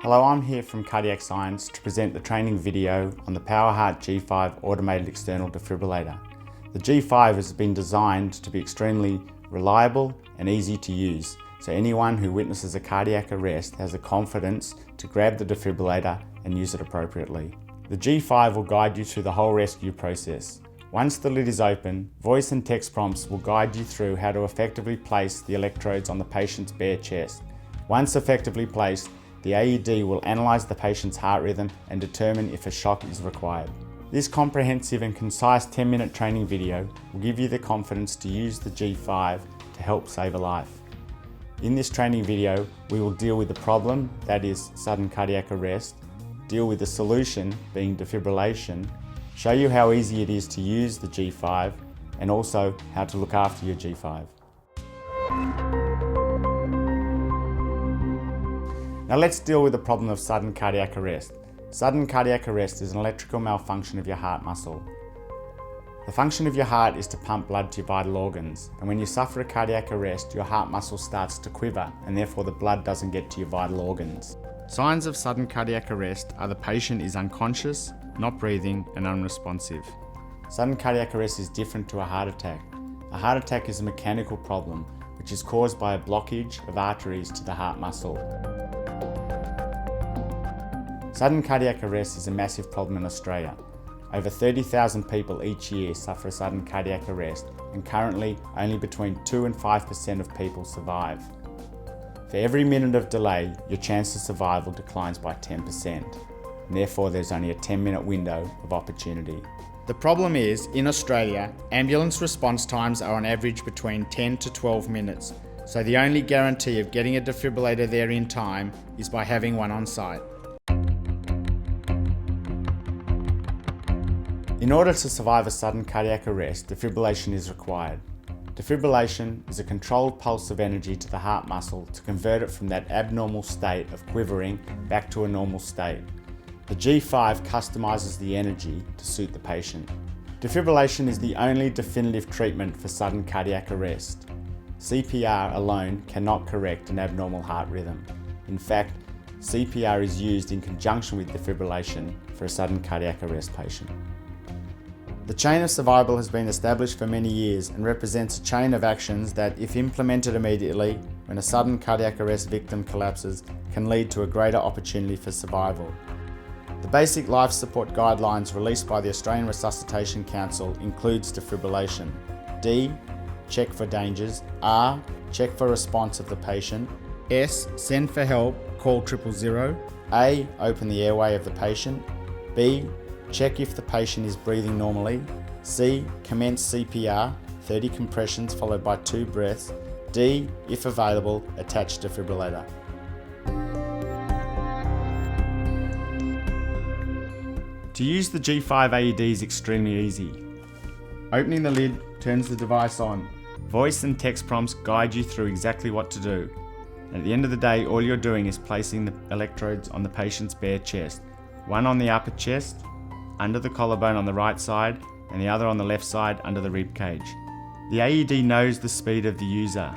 Hello, I'm here from Cardiac Science to present the training video on the PowerHeart G5 automated external defibrillator. The G5 has been designed to be extremely reliable and easy to use, so anyone who witnesses a cardiac arrest has the confidence to grab the defibrillator and use it appropriately. The G5 will guide you through the whole rescue process. Once the lid is open, voice and text prompts will guide you through how to effectively place the electrodes on the patient's bare chest. Once effectively placed, the AED will analyse the patient's heart rhythm and determine if a shock is required. This comprehensive and concise 10-minute training video will give you the confidence to use the G5 to help save a life. In this training video, we will deal with the problem, that is sudden cardiac arrest, deal with the solution, being defibrillation, show you how easy it is to use the G5, and also how to look after your G5. Now let's deal with the problem of sudden cardiac arrest. Sudden cardiac arrest is an electrical malfunction of your heart muscle. The function of your heart is to pump blood to your vital organs, and when you suffer a cardiac arrest, your heart muscle starts to quiver and therefore the blood doesn't get to your vital organs. Signs of sudden cardiac arrest are the patient is unconscious, not breathing and unresponsive. Sudden cardiac arrest is different to a heart attack. A heart attack is a mechanical problem which is caused by a blockage of arteries to the heart muscle. Sudden cardiac arrest is a massive problem in Australia. Over 30,000 people each year suffer a sudden cardiac arrest, and currently only between 2 and 5% of people survive. For every minute of delay, your chance of survival declines by 10%. And therefore, there's only a 10-minute window of opportunity. The problem is, in Australia, ambulance response times are on average between 10 to 12 minutes, so the only guarantee of getting a defibrillator there in time is by having one on site. In order to survive a sudden cardiac arrest, defibrillation is required. Defibrillation is a controlled pulse of energy to the heart muscle to convert it from that abnormal state of quivering back to a normal state. The G5 customises the energy to suit the patient. Defibrillation is the only definitive treatment for sudden cardiac arrest. CPR alone cannot correct an abnormal heart rhythm. In fact, CPR is used in conjunction with defibrillation for a sudden cardiac arrest patient. The chain of survival has been established for many years and represents a chain of actions that, if implemented immediately, when a sudden cardiac arrest victim collapses, can lead to a greater opportunity for survival. The basic life support guidelines released by the Australian Resuscitation Council includes defibrillation. D. Check for dangers. R. Check for response of the patient. S. Send for help, call 000. A. Open the airway of the patient. B. Check if the patient is breathing normally. C. Commence CPR, 30 compressions followed by 2 breaths. D. If available, attach defibrillator. To use the G5 AED is extremely easy. Opening the lid turns the device on. Voice and text prompts guide you through exactly what to do. And at the end of the day, all you're doing is placing the electrodes on the patient's bare chest. One on the upper chest, under the collarbone on the right side, and the other on the left side under the rib cage. The AED knows the speed of the user.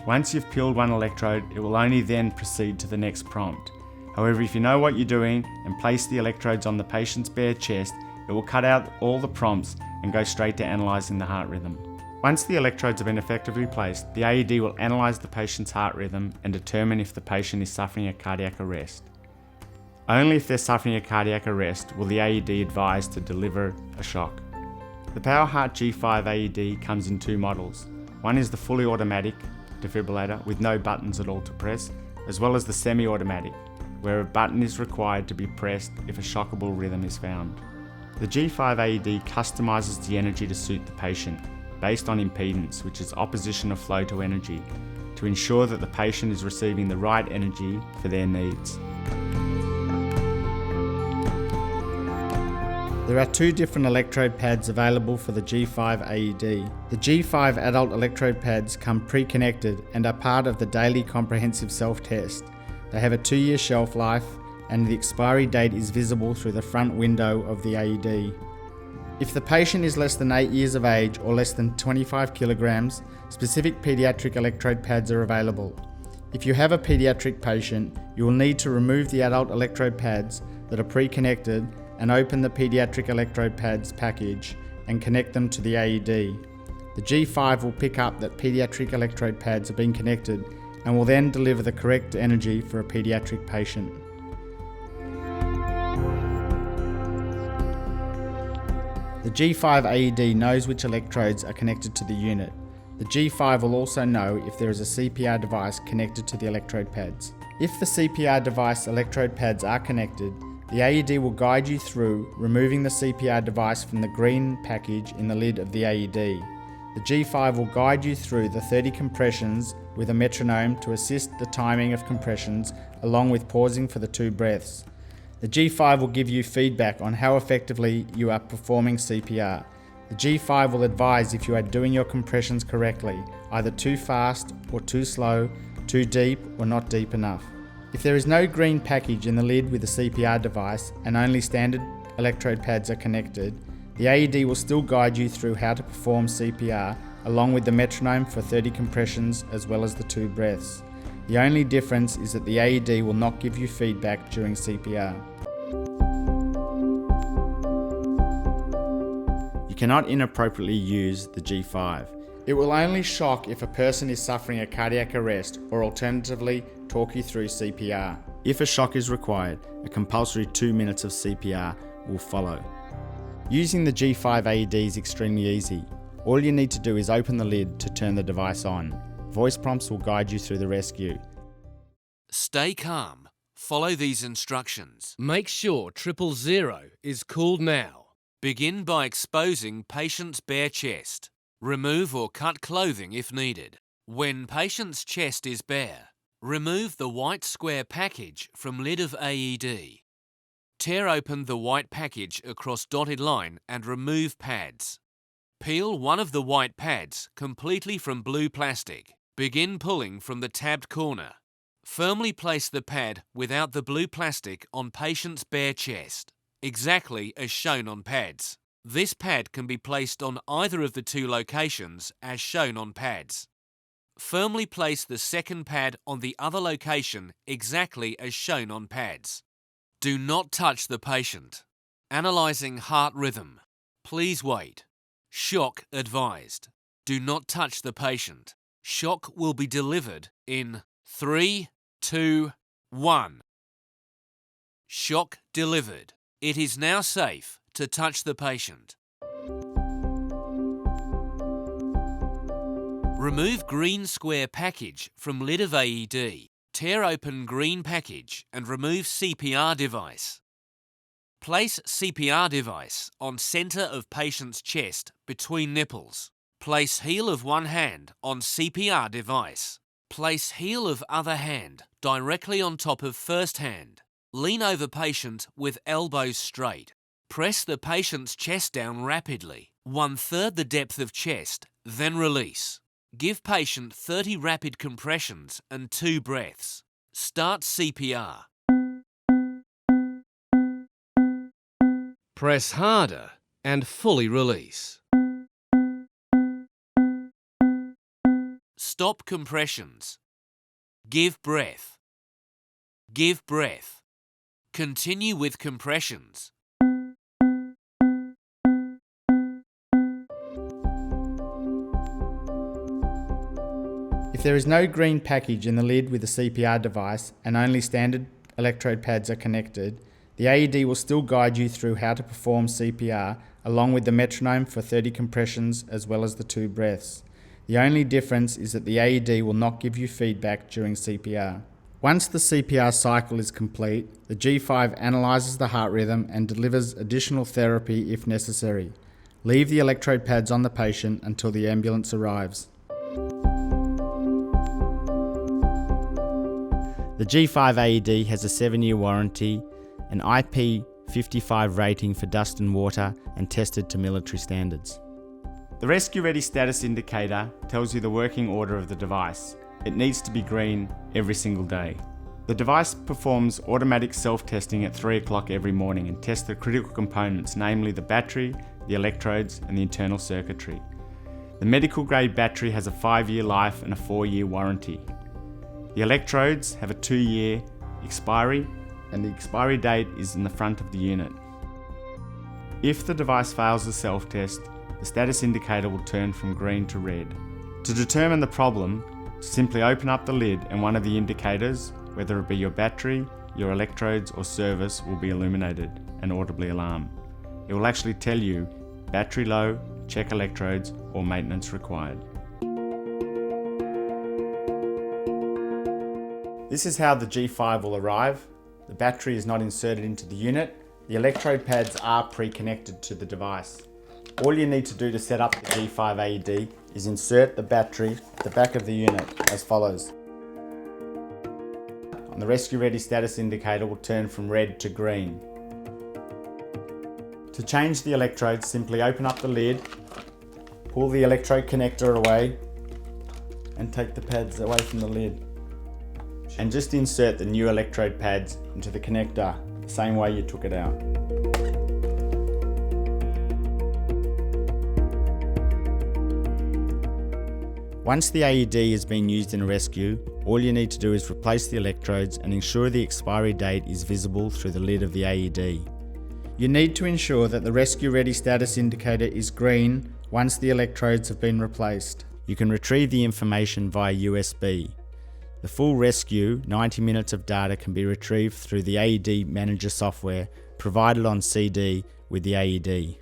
Once you've peeled one electrode, it will only then proceed to the next prompt. However, if you know what you're doing and place the electrodes on the patient's bare chest, it will cut out all the prompts and go straight to analysing the heart rhythm. Once the electrodes have been effectively placed, the AED will analyse the patient's heart rhythm and determine if the patient is suffering a cardiac arrest. Only if they're suffering a cardiac arrest will the AED advise to deliver a shock. The PowerHeart G5 AED comes in 2 models. One is the fully automatic defibrillator with no buttons at all to press, as well as the semi-automatic, where a button is required to be pressed if a shockable rhythm is found. The G5 AED customises the energy to suit the patient, based on impedance, which is opposition of flow to energy, to ensure that the patient is receiving the right energy for their needs. There are 2 different electrode pads available for the G5 AED. The G5 adult electrode pads come pre-connected and are part of the daily comprehensive self-test. They have a 2-year shelf life and the expiry date is visible through the front window of the AED. If the patient is less than 8 years of age or less than 25 kilograms, specific pediatric electrode pads are available. If you have a pediatric patient, you will need to remove the adult electrode pads that are pre-connected and open the pediatric electrode pads package and connect them to the AED. The G5 will pick up that pediatric electrode pads have been connected and will then deliver the correct energy for a pediatric patient. The G5 AED knows which electrodes are connected to the unit. The G5 will also know if there is a CPR device connected to the electrode pads. If the CPR device electrode pads are connected, the AED will guide you through removing the CPR device from the green package in the lid of the AED. The G5 will guide you through the 30 compressions with a metronome to assist the timing of compressions, along with pausing for the 2 breaths. The G5 will give you feedback on how effectively you are performing CPR. The G5 will advise if you are doing your compressions correctly, either too fast or too slow, too deep or not deep enough. If there is no green package in the lid with the CPR device and only standard electrode pads are connected, the AED will still guide you through how to perform CPR, along with the metronome for 30 compressions as well as the 2 breaths. The only difference is that the AED will not give you feedback during CPR. You cannot inappropriately use the G5. It will only shock if a person is suffering a cardiac arrest, or alternatively talk you through CPR. If a shock is required, a compulsory 2 minutes of CPR will follow. Using the G5 AED is extremely easy. All you need to do is open the lid to turn the device on. Voice prompts will guide you through the rescue. Stay calm. Follow these instructions. Make sure 000 is cooled now. Begin by exposing patient's bare chest. Remove or cut clothing if needed. When patient's chest is bare, remove the white square package from lid of AED. Tear open the white package across dotted line and remove pads. Peel one of the white pads completely from blue plastic. Begin pulling from the tabbed corner. Firmly place the pad without the blue plastic on patient's bare chest, exactly as shown on pads. This pad can be placed on either of the 2 locations as shown on pads. Firmly place the second pad on the other location exactly as shown on pads. Do not touch the patient. Analysing heart rhythm. Please wait. Shock advised. Do not touch the patient. Shock will be delivered in 3, 2, 1. Shock delivered. It is now safe to touch the patient. Remove green square package from lid of AED. Tear open green package and remove CPR device. Place CPR device on centre of patient's chest between nipples. Place heel of one hand on CPR device. Place heel of other hand directly on top of first hand. Lean over patient with elbows straight. Press the patient's chest down rapidly, 1/3 the depth of chest, then release. Give patient 30 rapid compressions and 2 breaths. Start CPR. Press harder and fully release. Stop compressions. Give breath. Give breath. Continue with compressions. If there is no green package in the lid with the CPR device and only standard electrode pads are connected, the AED will still guide you through how to perform CPR, along with the metronome for 30 compressions as well as the 2 breaths. The only difference is that the AED will not give you feedback during CPR. Once the CPR cycle is complete, the G5 analyses the heart rhythm and delivers additional therapy if necessary. Leave the electrode pads on the patient until the ambulance arrives. The G5 AED has a 7-year warranty, an IP55 rating for dust and water, and tested to military standards. The Rescue Ready status indicator tells you the working order of the device. It needs to be green every single day. The device performs automatic self-testing at 3 o'clock every morning and tests the critical components, namely the battery, the electrodes, and the internal circuitry. The medical grade battery has a 5-year life and a 4-year warranty. The electrodes have a 2-year expiry, and the expiry date is in the front of the unit. If the device fails the self-test, the status indicator will turn from green to red. To determine the problem, simply open up the lid and one of the indicators, whether it be your battery, your electrodes or service, will be illuminated and audibly alarm. It will actually tell you battery low, check electrodes or maintenance required. This is how the G5 will arrive. The battery is not inserted into the unit. The electrode pads are pre-connected to the device. All you need to do to set up the G5 AED is insert the battery at the back of the unit as follows. And the Rescue Ready status indicator will turn from red to green. To change the electrodes, simply open up the lid, pull the electrode connector away and take the pads away from the lid. And just insert the new electrode pads into the connector the same way you took it out. Once the AED has been used in a rescue, all you need to do is replace the electrodes and ensure the expiry date is visible through the lid of the AED. You need to ensure that the Rescue Ready status indicator is green once the electrodes have been replaced. You can retrieve the information via USB. The full rescue 90 minutes of data can be retrieved through the AED Manager software provided on CD with the AED.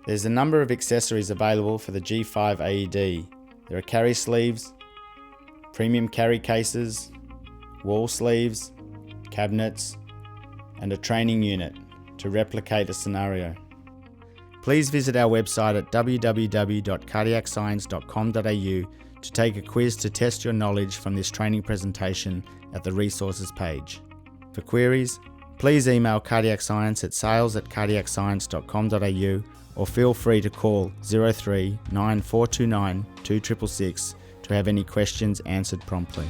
There's a number of accessories available for the G5 AED. There are carry sleeves, premium carry cases, wall sleeves, cabinets, and a training unit to replicate a scenario. Please visit our website at www.cardiacscience.com.au to take a quiz to test your knowledge from this training presentation at the resources page. For queries, please email Cardiac Science at sales@cardiacscience.com.au or feel free to call 03 9429 2666 to have any questions answered promptly.